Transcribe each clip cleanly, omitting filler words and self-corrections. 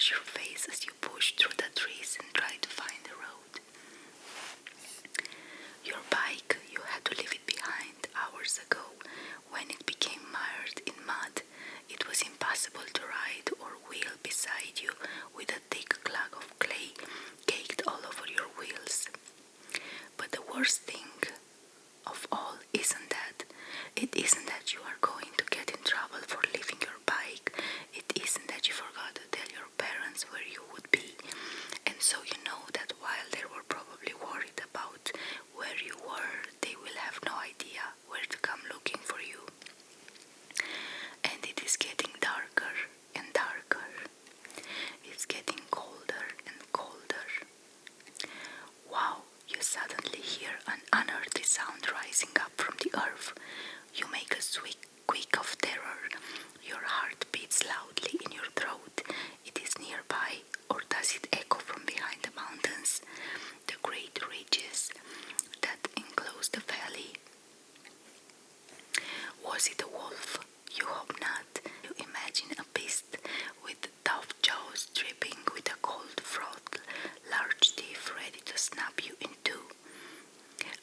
wash your face as you push through the trees and try to find the road. Your bike, you had to leave it behind hours ago when it became mired in mud. It was impossible to ride or wheel beside you with a thick clog of clay caked all over your wheels. But the worst thing of all isn't that. It isn't that you are going to get in trouble for leaving your bike. It isn't that you forgot to tell your parents where you would be. And so you know that while they were probably worried about where you were, they will have no idea where to come looking for you. And it is getting darker and darker. It's getting colder and colder. Wow, you suddenly hear an unearthly sound rising up from the earth. You make a squeak of terror. Your heart beats loudly in your throat. It is nearby, or does it echo from behind the mountains, the great ridges that enclose the valley? Was it a wolf? You hope not. You imagine a beast with tough jaws dripping with a cold froth, large teeth ready to snap you in two.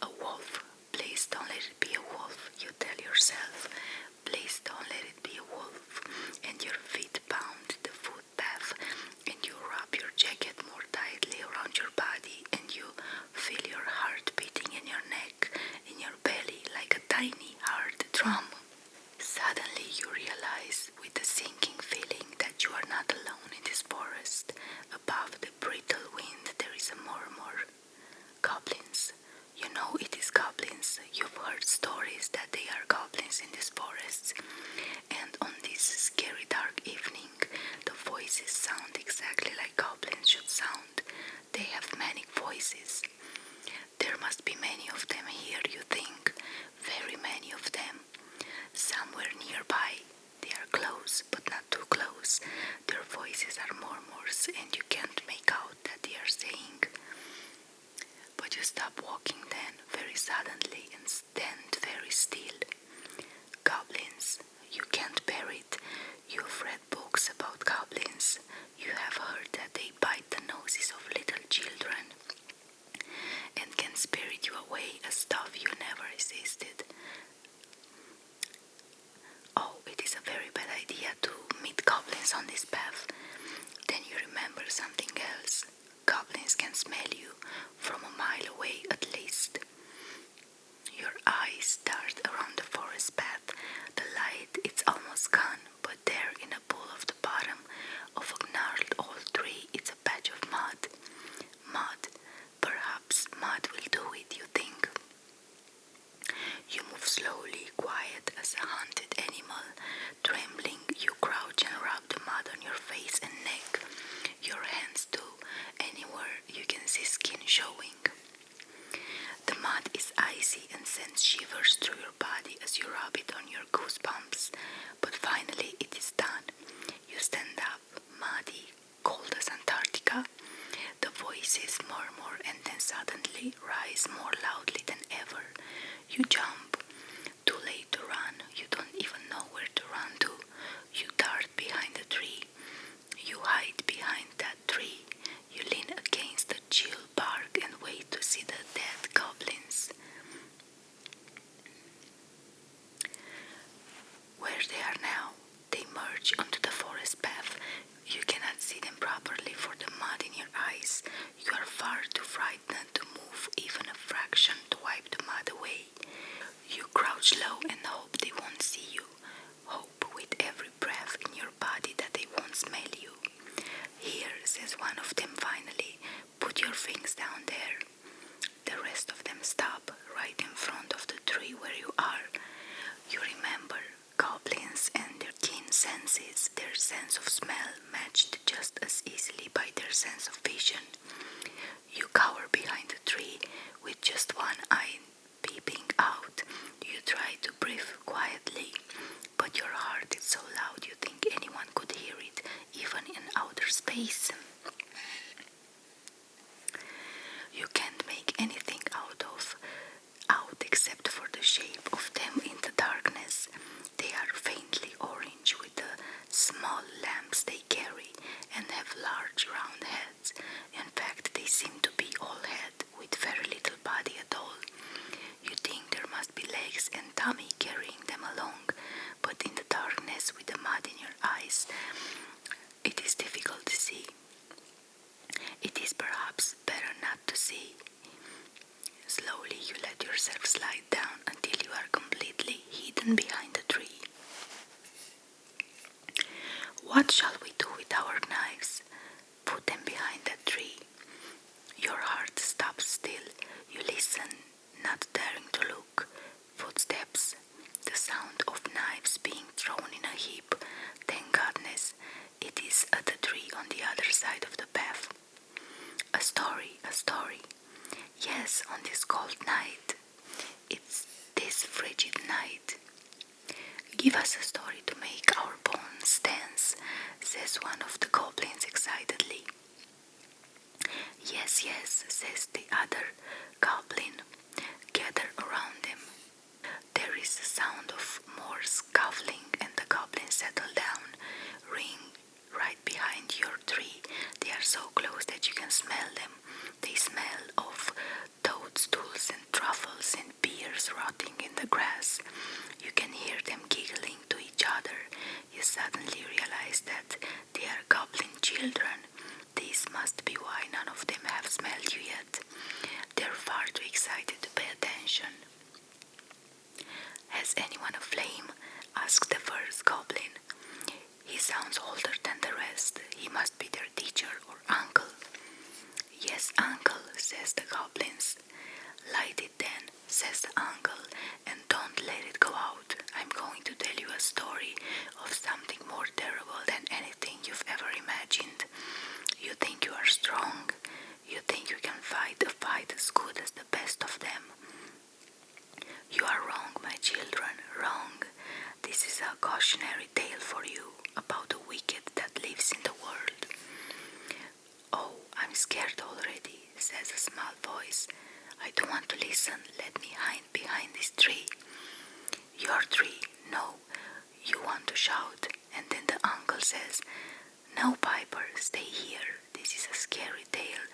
A wolf. Please don't let it be a wolf, you tell yourself. Please don't let it be a wolf. And your feet pound the footpath, and you wrap your jacket more tightly around your body, and you feel your heart beating in your neck, in your belly like a tiny hard drum. Suddenly you realize with a sinking feeling that you are not alone in this forest. Above the brittle wind there is a murmur. Goblins. You know it is goblins. You've heard stories that they are goblins in these forests. And on this scary dark evening, the voices sound exactly like goblins should sound. They have many voices. There must be many of them here, you think. Very many of them. Somewhere nearby. They are close, but not too close. Their voices are murmurs, and you can't make out that they are saying. But you stop walking then, very suddenly, and stand very still. Goblins. You can't bear it. You've read books about goblins. You have heard that they bite the noses of little children and can spirit you away as stuff you never resisted. Oh, it is a very bad idea to meet goblins on this path. Then you remember something else. Goblins can smell you from a mile away at least. Your eyes dart around the forest path. The light, it's almost gone, but there in a pool of the bottom of a gnarled old tree, it's a patch of mud. Mud. Perhaps mud will do it, you think. You move slowly, quiet as a hunted animal. Trembling, you crouch and rub the mud on your face and neck. Your hands too. Anywhere you can see skin showing. The mud is icy and sends shivers through your body as you rub it on your goosebumps. But finally it is done. You stand up, muddy, cold as Antarctica. The voices murmur and then suddenly rise more loudly than ever. You jump. Too late to run. You don't even know where to run to. You dart behind a tree. You hide behind that tree. You lean against the chill bark and wait to see the dead goblins. Where they are now, they merge onto the forest path. You cannot see them properly for the mud in your eyes. You are far too frightened to move even a fraction to wipe the mud away. You crouch low and hope they won't see you. Hope with every breath in your body that they won't smell you. Here, says one of them finally, put your things down there. The rest of them stop right in front of the tree where you are. You remember goblins and their keen senses, their sense of smell matched just as easily by their sense of vision. You cower behind the tree with just one eye peeping out. You try to breathe quietly, but your heart is so loud you think anyone could hear it, even in outer space. You can't make anything out except for the shape of them in the darkness. They are faintly orange with the small lamps they carry and have tummy carrying them along, but in the darkness with the mud in your eyes, it is difficult to see. It is perhaps better not to see. Slowly you let yourself slide down until you are completely hidden behind the tree. What shall we do with our knives? Put them behind that tree. Your heart stops still. You listen, not daring to look. Footsteps, the sound of knives being thrown in a heap. Thank goodness, it is at the tree on the other side of the path. A story, a story. Yes, on this cold night. It's this frigid night. Give us a story to make our bones dance, says one of the goblins excitedly. Yes, yes, says the other goblin. Gather around them. There is a sound of more scuffling and the goblins settle down, ring right behind your tree. They are so close that you can smell them. They smell of toadstools and truffles and beers rotting in the grass. You can hear them giggling to each other. You suddenly realize that they are goblin children. This must be why none of them have smelled you yet. They're far too excited to pay attention. Has anyone a flame? Asked the first goblin. He sounds older than the rest. He must be their teacher or uncle. Yes, uncle, says the goblins. Light it then, says the uncle, and don't let it go out. I'm going to tell you a story of something more terrible than anything you've ever imagined. You think you are strong. You think you can fight a fight as good as the best of them. You are wrong, my children, wrong. This is a cautionary tale for you about the wicked that lives in the world. Oh, I'm scared already, says a small voice. I don't want to listen. Let me hide behind this tree. Your tree? No. You want to shout. And then the uncle says, no, Piper, stay here. This is a scary tale,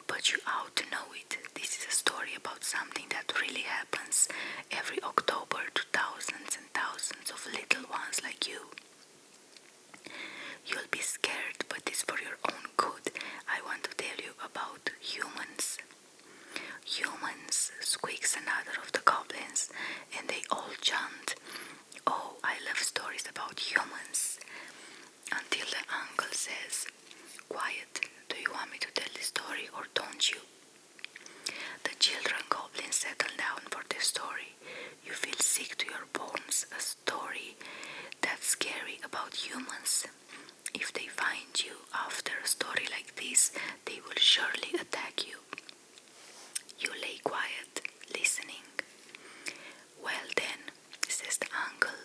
but you ought to know it. This is a story about something that really happens every October to thousands and thousands of little ones like you. You'll be scared, but it's for your own good. I want to tell you about humans. Humans, squeaks another of the goblins, and they all chant, oh, I love stories about humans. Until the uncle says, quiet, do you want me to tell the story or don't you? The children goblins settle down for the story. You feel sick to your bones. A story that's scary about humans. If they find you after a story like this, they will surely attack you. You lay quiet, listening. Well then, says the uncle,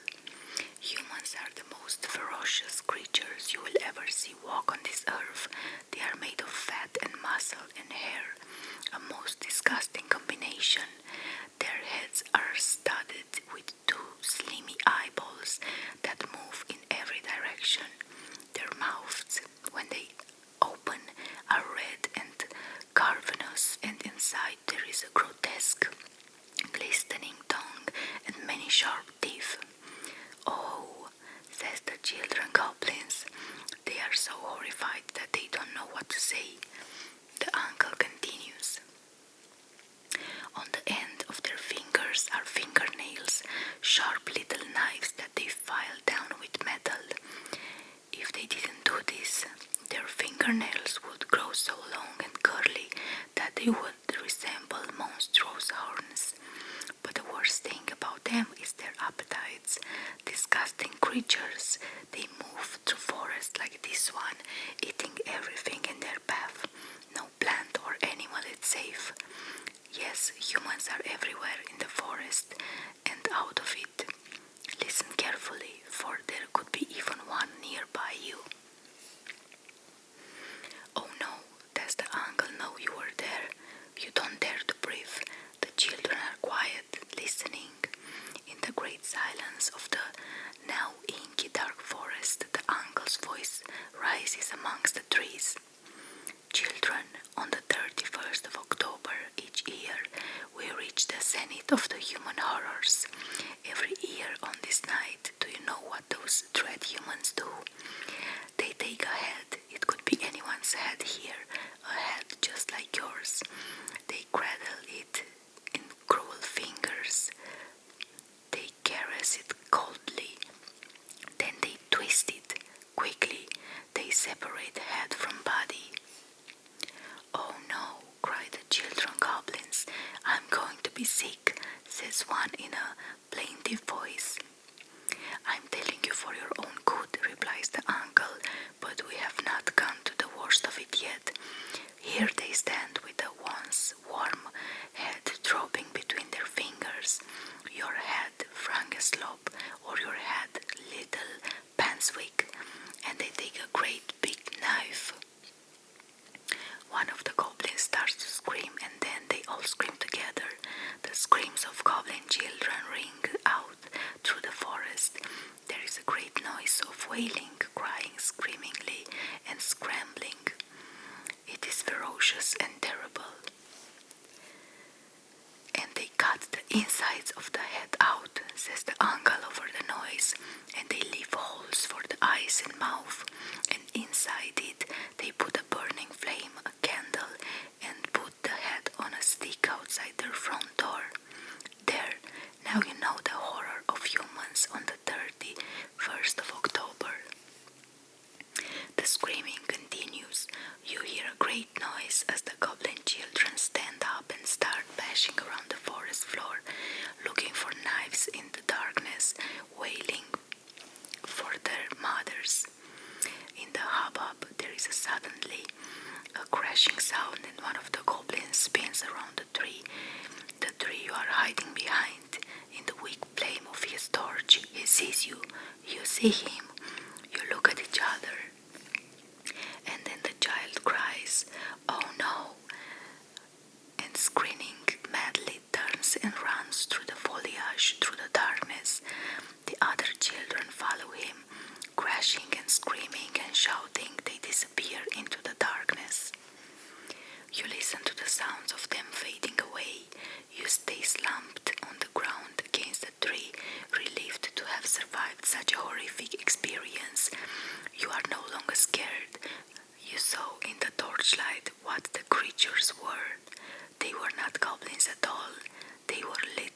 humans are the most ferocious creatures you will ever see walk on this earth. They are made of fat and muscle and hair, a most disgusting combination. Their heads are studded with two slimy eyeballs that move in every direction. Their mouths, when they open, are red and cavernous, and inside there is a grotesque, glistening tongue and many sharp teeth. Oh, says the children goblins, they are so horrified that they don't know what to say. The uncle continues. On the end of their fingers are fingernails, sharp little knives that they file down with metal. If they didn't do this, their fingernails would grow so long and curly that they would resemble monstrous horns. But the worst thing about them is their appetites. Disgusting creatures. They move through forests like this one, eating everything in their path. No plant or animal is safe. Yes, humans are everywhere in the forest and out of it. Listen carefully, for there could be even one nearby you. Oh no, does the uncle know you are there? You don't dare to breathe. The children are quiet, listening. In the great silence of the now inky dark forest, the uncle's voice rises amongst the trees. Children, on the 31st of October each year, we reach the zenith of the human horrors. Every year on this night, do you know what those dread humans do? They take a head, it could be anyone's head here, a head just like yours. They cradle it in cruel fingers. They caress it coldly. Then they twist it quickly. They separate head from body. "Oh no," cry the children goblins. "I'm going to be sick," says one in a plaintive voice. "I'm telling you for your own good," replies the uncle, "but we have not come to the worst of it yet." Here they stand with the once warm head dropping between their fingers. Your head, Frankenslop, or your head, Little Panswick, and they take a great big knife. One of the goblins starts to scream, and then they all scream together. The screams of goblin children ring out through the forest. There is a great noise of wailing, crying screamingly, and scrambling. It is ferocious and terrible. "And they cut the insides of the head out," says the uncle over the noise, "and they leave holes for the eyes and mouth, and inside it they put a burning flame, a candle, and put the head on a stick outside their front door. There, now you know the horror of humans on the 31st of October. The screaming continues. You hear a great noise as the goblin children stand up and start bashing around the forest floor, looking for knives in the darkness, wailing for their mothers. In the hubbub, there is suddenly a crashing sound, and one of the goblins spins around the tree you are hiding behind. In the weak flame of his torch, he sees you. You see him. You look at each other. And then the child cries, "Oh no!" and screaming madly turns and runs through the foliage, through the darkness. The other children follow him, crashing and screaming and shouting. They disappear into the darkness. You listen to the sounds of them fading away. You stay slumped on the ground against the tree, relieved to have survived such a horrific experience. You are no longer scared. You saw in the torchlight what the creatures were. They were not goblins at all. They were little